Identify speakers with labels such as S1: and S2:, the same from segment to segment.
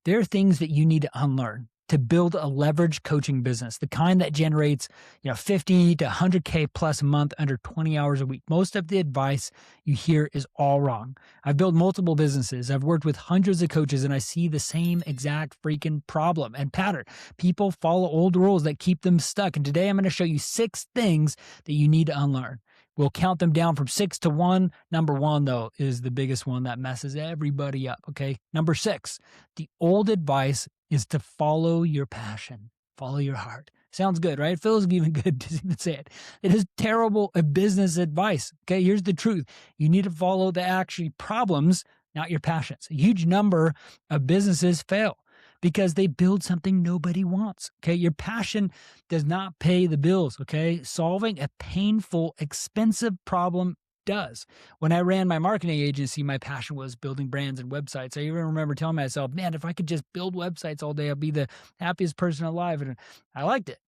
S1: There are things that you need to unlearn to build a leveraged coaching business, the kind that generates, 50 to 100K plus a month under 20 hours a week. Most of the advice you hear is all wrong. I've built multiple businesses. I've worked with hundreds of coaches and I see the same exact freaking problem and pattern. People follow old rules that keep them stuck. And today I'm going to show you 6 things that you need to unlearn. We'll count them down from 6 to 1. Number 1, though, is the biggest one that messes everybody up, okay? Number 6, the old advice is to follow your passion, follow your heart. Sounds good, right? It feels even good to even say it. It is terrible business advice, okay? Here's the truth. You need to follow the actual problems, not your passions. A huge number of businesses fail because they build something nobody wants, okay? Your passion does not pay the bills, okay? Solving a painful, expensive problem does. When I ran my marketing agency, my passion was building brands and websites. I even remember telling myself, man, if I could just build websites all day, I'd be the happiest person alive. And I liked it.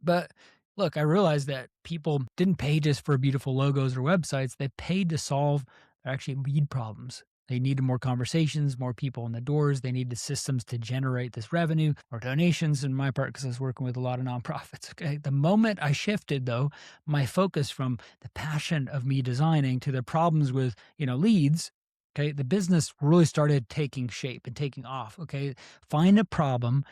S1: But look, I realized that people didn't pay just for beautiful logos or websites. They paid to solve actually lead problems. They needed more conversations, more people in the doors. They needed systems to generate this revenue or donations in my part because I was working with a lot of nonprofits. Okay. The moment I shifted, though, my focus from the passion of me designing to the problems with, leads, okay, the business really started taking shape and taking off. Okay. Find a problem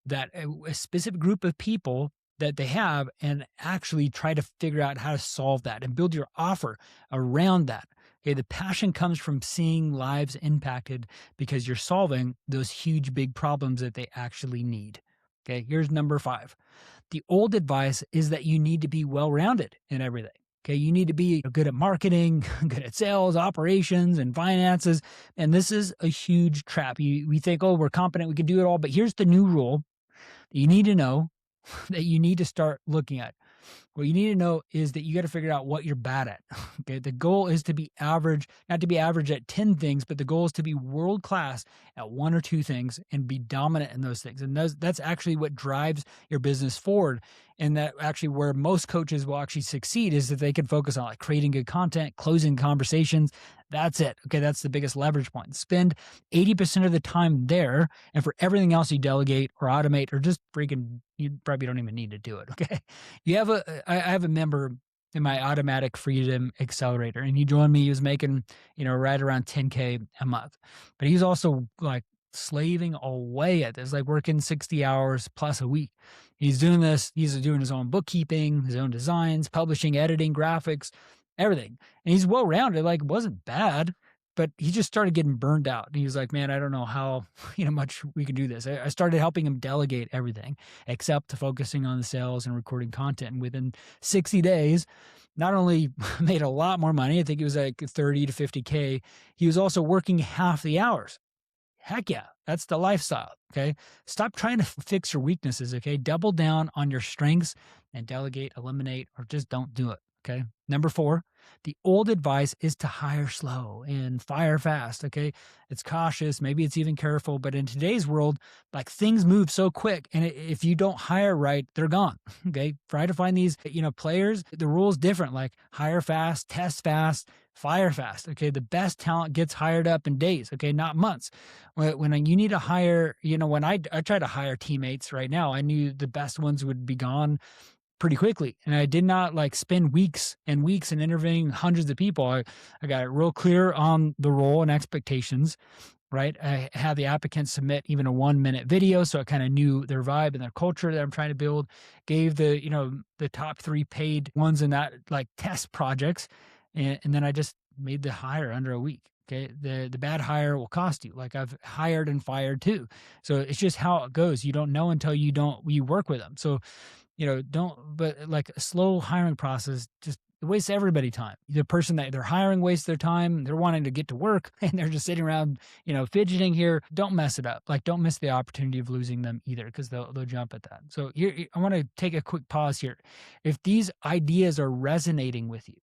S1: that a specific group of people that they have and actually try to figure out how to solve that and build your offer around that. Okay, the passion comes from seeing lives impacted because you're solving those huge, big problems that they actually need. Okay, here's number 5. The old advice is that you need to be well-rounded in everything. Okay, you need to be good at marketing, good at sales, operations, and finances. And this is a huge trap. We think, oh, we're competent, we can do it all. But here's the new rule that you need to know that you need to start looking at. What you need to know is that you got to figure out what you're bad at. Okay. The goal is to be average, not to be average at 10 things, but the goal is to be world class at 1 or 2 things and be dominant in those things. And that's actually what drives your business forward. And that actually where most coaches will actually succeed is that they can focus on like creating good content, closing conversations. That's it. Okay. That's the biggest leverage point. Spend 80% of the time there. And for everything else you delegate or automate or just you probably don't even need to do it. Okay. I have a member in my automatic freedom accelerator and he joined me. He was making, right around 10K a month, but he's also like slaving away at this, like working 60 hours plus a week. He's doing this. He's doing his own bookkeeping, his own designs, publishing, editing, graphics, everything. And he's well-rounded. Like it wasn't bad, but he just started getting burned out. And he was like, man, I don't know how, much we can do this. I started helping him delegate everything except focusing on the sales and recording content. And within 60 days, not only made a lot more money, I think it was like 30 to 50K. He was also working half the hours. Heck yeah, that's the lifestyle. Okay. Stop trying to fix your weaknesses. Okay. Double down on your strengths and delegate, eliminate, or just don't do it. Okay. Number 4, the old advice is to hire slow and fire fast. Okay. It's cautious. Maybe it's even careful, but in today's world, like things move so quick. And if you don't hire right, they're gone. Okay. Try to find these, players. The rule's different, like hire fast, test fast, fire fast. Okay. The best talent gets hired up in days. Okay. Not months. When you need to hire, when I try to hire teammates right now, I knew the best ones would be gone pretty quickly. And I did not like spend weeks and weeks in interviewing hundreds of people. I got it real clear on the role and expectations, right? I had the applicants submit even a 1-minute video. So I kind of knew their vibe and their culture that I'm trying to build, gave the top 3 paid ones in that like test projects. And then I just made the hire under a week. Okay. The bad hire will cost you. Like I've hired and fired too. So it's just how it goes. You don't know until you work with them. So, but like a slow hiring process just wastes everybody time. The person that they're hiring wastes their time. They're wanting to get to work and they're just sitting around, fidgeting here. Don't mess it up. Like don't miss the opportunity of losing them either because they'll jump at that. So here, I want to take a quick pause here. If these ideas are resonating with you,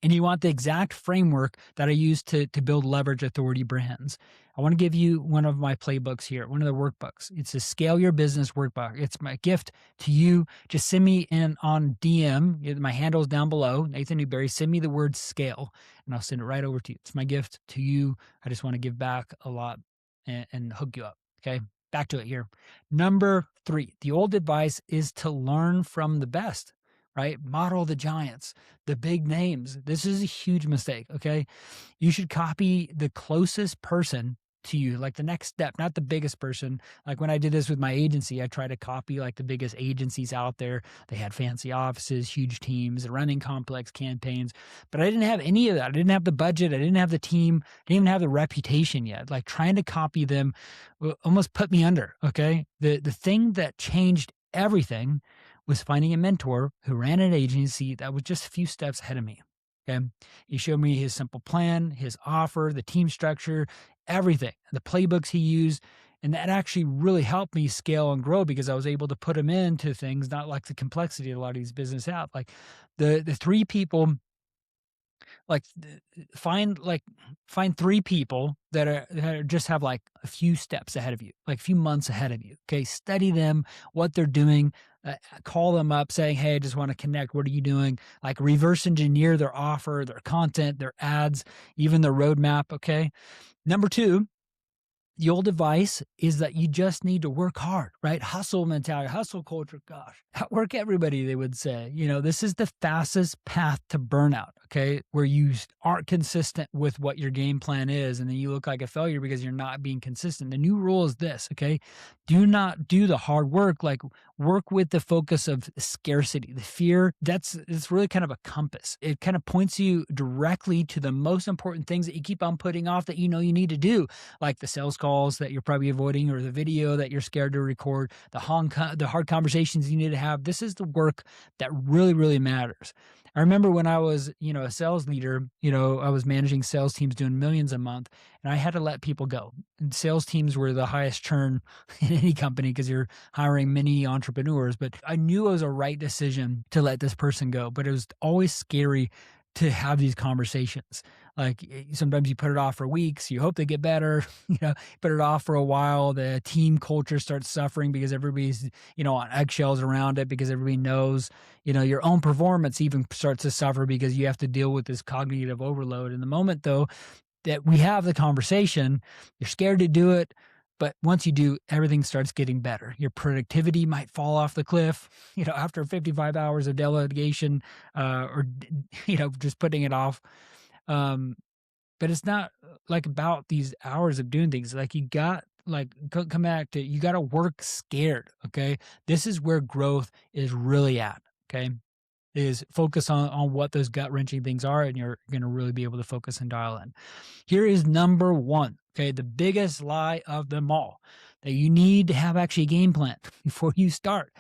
S1: and you want the exact framework that I use to build leverage authority brands, I want to give you one of my playbooks here, one of the workbooks. It's a Scale Your Business workbook. It's my gift to you. Just send me in on DM. My handle is down below, Nathan Newberry. Send me the word scale, and I'll send it right over to you. It's my gift to you. I just want to give back a lot and hook you up. Okay. Back to it here. Number 3, the old advice is to learn from the best, right? Model the giants, the big names. This is a huge mistake. Okay. You should copy the closest person to you, like the next step, not the biggest person. Like when I did this with my agency, I tried to copy like the biggest agencies out there. They had fancy offices, huge teams, running complex campaigns, but I didn't have any of that. I didn't have the budget. I didn't have the team. I didn't even have the reputation yet. Like trying to copy them almost put me under. Okay. The thing that changed everything was finding a mentor who ran an agency that was just a few steps ahead of me. Okay. He showed me his simple plan, his offer, the team structure, everything, the playbooks he used. And that actually really helped me scale and grow because I was able to put him into things, not like the complexity a lot of these business have. Like the 3 people, like find 3 people that are just have like a few steps ahead of you, like a few months ahead of you. Okay. Study them, what they're doing, call them up saying, hey, I just want to connect. What are you doing? Like reverse engineer their offer, their content, their ads, even their roadmap. Okay. Number 2, the old advice is that you just need to work hard, right? Hustle mentality, hustle culture. Gosh, outwork everybody, they would say. This is the fastest path to burnout, okay? Where you aren't consistent with what your game plan is, and then you look like a failure because you're not being consistent. The new rule is this, okay? Do not do the hard work, like work with the focus of scarcity, the fear. It's really kind of a compass. It kind of points you directly to the most important things that you keep on putting off that you need to do, like the sales calls that you're probably avoiding, or the video that you're scared to record, the hard conversations you need to have. This is the work that really, really matters. I remember when I was, a sales leader, I was managing sales teams doing millions a month, and I had to let people go. And sales teams were the highest churn in any company because you're hiring many entrepreneurs. But I knew it was a right decision to let this person go, but it was always scary to have these conversations. Like sometimes you put it off for weeks, you hope they get better, put it off for a while. The team culture starts suffering because everybody's, on eggshells around it, because everybody knows, your own performance even starts to suffer because you have to deal with this cognitive overload. In the moment though, that we have the conversation, you're scared to do it. But once you do, everything starts getting better. Your productivity might fall off the cliff, after 55 hours of delegation, or, just putting it off. But it's not like about these hours of doing things. Like you got, come back to, you got to work scared. Okay. This is where growth is really at. Okay. Is focus on what those gut wrenching things are, and you're going to really be able to focus and dial in. Here is number 1. Okay. The biggest lie of them all, that you need to have actually a game plan before you start.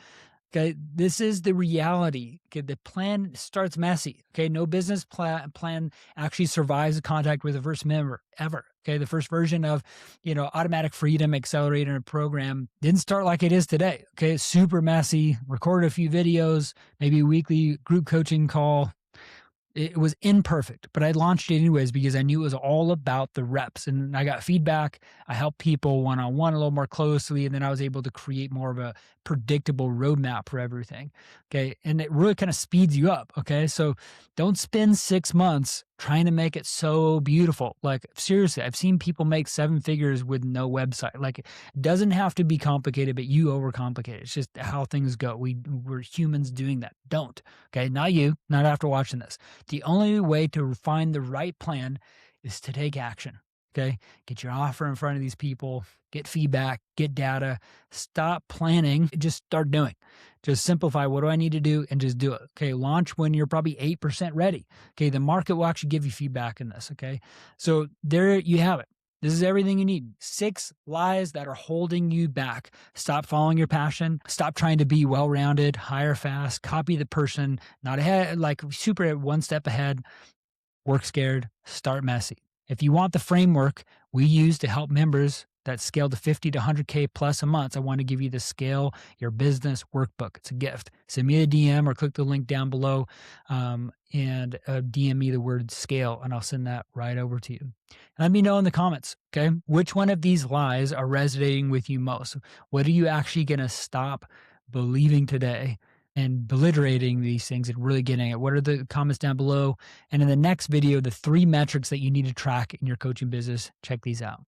S1: Okay. This is the reality. Okay. The plan starts messy. Okay. No business plan actually survives a contact with the first member ever. Okay. The first version of, Automatic Freedom Accelerator program didn't start like it is today. Okay. It's super messy. Recorded a few videos, maybe a weekly group coaching call. It was imperfect, but I launched it anyways because I knew it was all about the reps, and I got feedback. I helped people one-on-one a little more closely, and then I was able to create more of a predictable roadmap for everything. Okay. And it really kind of speeds you up. Okay. So don't spend 6 months trying to make it so beautiful. Like seriously, I've seen people make 7 figures with no website. Like it doesn't have to be complicated, but you overcomplicate it. It's just how things go. We're humans doing that. Don't. Okay. Not you, not after watching this. The only way to find the right plan is to take action. Okay. Get your offer in front of these people, get feedback, get data, stop planning, just start doing. Just simplify. What do I need to do? And just do it. Okay. Launch when you're probably 8% ready. Okay. The market will actually give you feedback in this. Okay. So there you have it. This is everything you need. 6 lies that are holding you back. Stop following your passion. Stop trying to be well-rounded, hire fast, copy the person, not ahead, like super 1 step ahead. Work scared, start messy. If you want the framework we use to help members that scale to 50 to 100K plus a month, I want to give you the Scale Your Business Workbook. It's a gift. Send me a DM or click the link down below, and DM me the word scale, and I'll send that right over to you. Let me know in the comments, okay? Which one of these lies are resonating with you most? What are you actually going to stop believing today and beliterating these things and really getting it? What are the comments down below? And in the next video, the 3 metrics that you need to track in your coaching business, check these out.